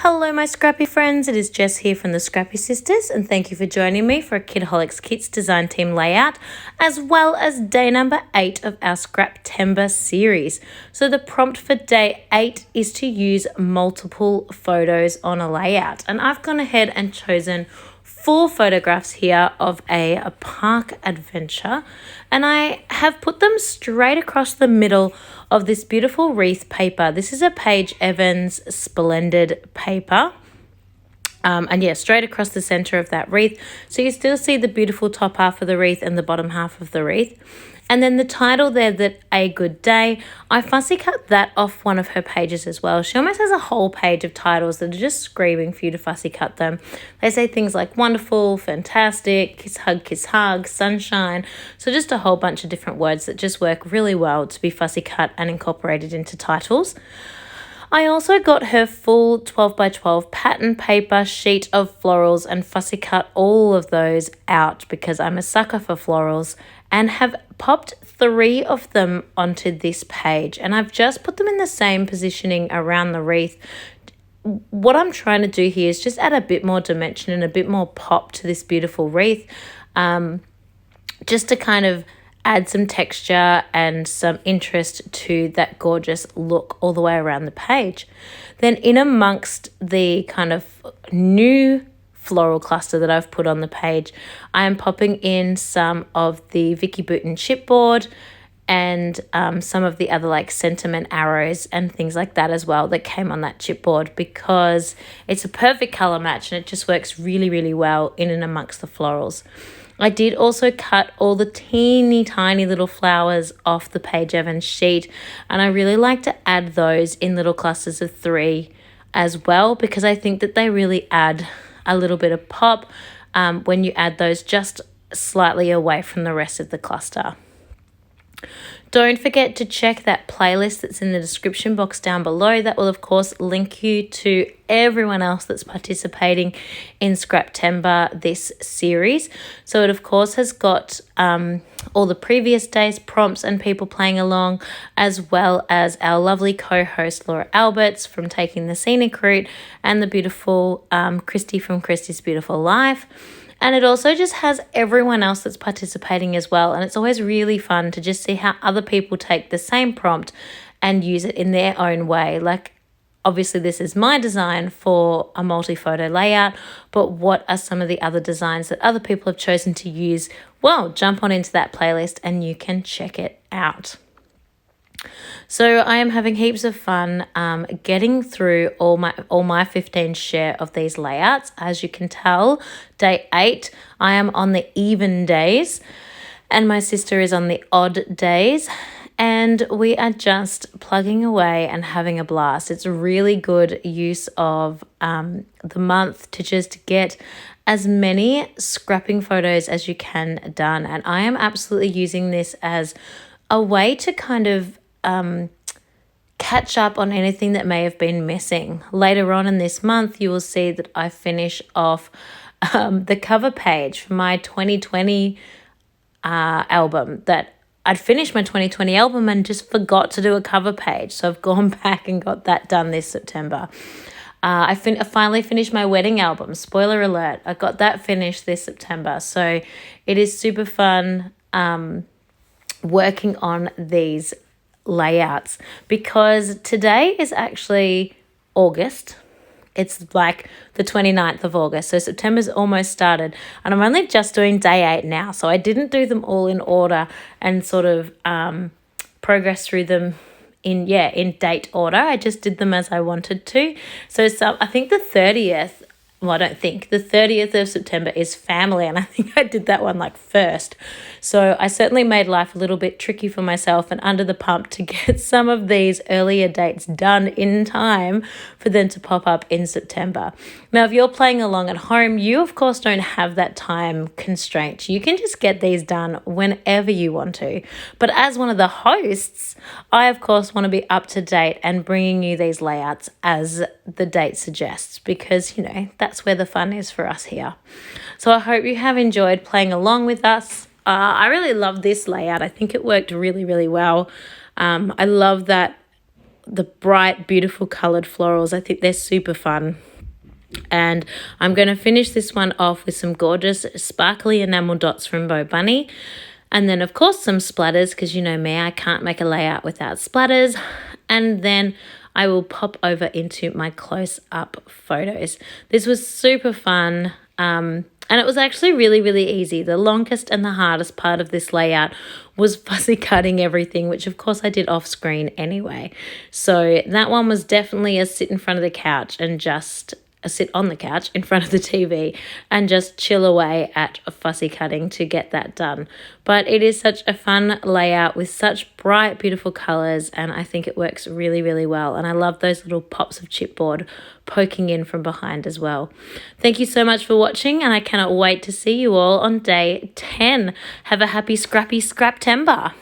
Hello my Scrappy friends, it is Jess here from the Scrappy Sisters and thank you for joining me for a Kitaholic Kits design team layout as well as day number 8 of our Scraptember series. So the prompt for day 8 is to use multiple photos on a layout, and I've gone ahead and chosen 4 photographs here of a park adventure, and I have put them straight across the middle of this beautiful wreath paper. This is a Paige Evans Splendid paper. And yeah, straight across the center of that wreath. So you still see the beautiful top half of the wreath and the bottom half of the wreath. And then the title there, that A Good Day, I fussy cut that off one of her pages as well. She almost has a whole page of titles that are just screaming for you to fussy cut them. They say things like wonderful, fantastic, kiss hug, sunshine. So just a whole bunch of different words that just work really well to be fussy cut and incorporated into titles. I also got her full 12 by 12 pattern paper sheet of florals and fussy cut all of those out because I'm a sucker for florals, and have popped 3 of them onto this page, and I've just put them in the same positioning around the wreath. What I'm trying to do here is just add a bit more dimension and a bit more pop to this beautiful wreath, just to kind of add some texture and some interest to that gorgeous look all the way around the page. Then in amongst the kind of new floral cluster that I've put on the page, I am popping in some of the Vicky Bouton chipboard and some of the other like sentiment arrows and things like that as well that came on that chipboard, because it's a perfect color match and it just works really, really well in and amongst the florals. I did also cut all the teeny tiny little flowers off the Paige Evans sheet, and I really like to add those in little clusters of 3 as well, because I think that they really add a little bit of pop when you add those just slightly away from the rest of the cluster. Don't forget to check that playlist that's in the description box down below. That will, of course, link you to everyone else that's participating in Scraptember this series. So it, of course, has got all the previous days' prompts and people playing along, as well as our lovely co-host Laura Alberts from Taking the Scenic Route, and the beautiful Christy from Christy's Beautiful Life. And it also just has everyone else that's participating as well. And it's always really fun to just see how other people take the same prompt and use it in their own way. Like, obviously this is my design for a multi-photo layout, but what are some of the other designs that other people have chosen to use? Well, jump on into that playlist and you can check it out. So I am having heaps of fun getting through all my 15 share of these layouts. As you can tell, day 8, I am on the even days and my sister is on the odd days, and we are just plugging away and having a blast. It's a really good use of the month to just get as many scrapping photos as you can done, and I am absolutely using this as a way to kind of catch up on anything that may have been missing. Later on in this month, you will see that I finish off the cover page for my 2020 album. That I'd finished my 2020 album and just forgot to do a cover page. So I've gone back and got that done this September. I finally finished my wedding album. Spoiler alert, I got that finished this September. So it is super fun working on these layouts, because today is actually August. It's like the 29th of August, so September's almost started, and I'm only just doing day 8 now, so I didn't do them all in order and sort of progress through them in date order. I just did them as I wanted to. So I think the 30th, well, I don't think, the 30th of September is family, and I think I did that one like first. So I certainly made life a little bit tricky for myself and under the pump to get some of these earlier dates done in time for them to pop up in September. Now, if you're playing along at home, you of course don't have that time constraint. You can just get these done whenever you want to. But as one of the hosts, I of course want to be up to date and bringing you these layouts as the date suggests, because, you know, that's where the fun is for us here. So I hope you have enjoyed playing along with us. I really love this layout. I think it worked really, really well. I love that the bright, beautiful coloured florals. I think they're super fun. And I'm going to finish this one off with some gorgeous sparkly enamel dots from Bo Bunny. And then, of course, some splatters, because you know me, I can't make a layout without splatters. And then I will pop over into my close-up photos. This was super fun. And it was actually really, really easy. The longest and the hardest part of this layout was fussy cutting everything, which of course I did off screen anyway. So that one was definitely a sit in front of the couch and just sit on the couch in front of the TV and just chill away at fussy cutting to get that done. But it is such a fun layout with such bright, beautiful colors, and I think it works really, really well. And I love those little pops of chipboard poking in from behind as well. Thank you so much for watching, and I cannot wait to see you all on day 10. Have a happy Scrappy Scraptember.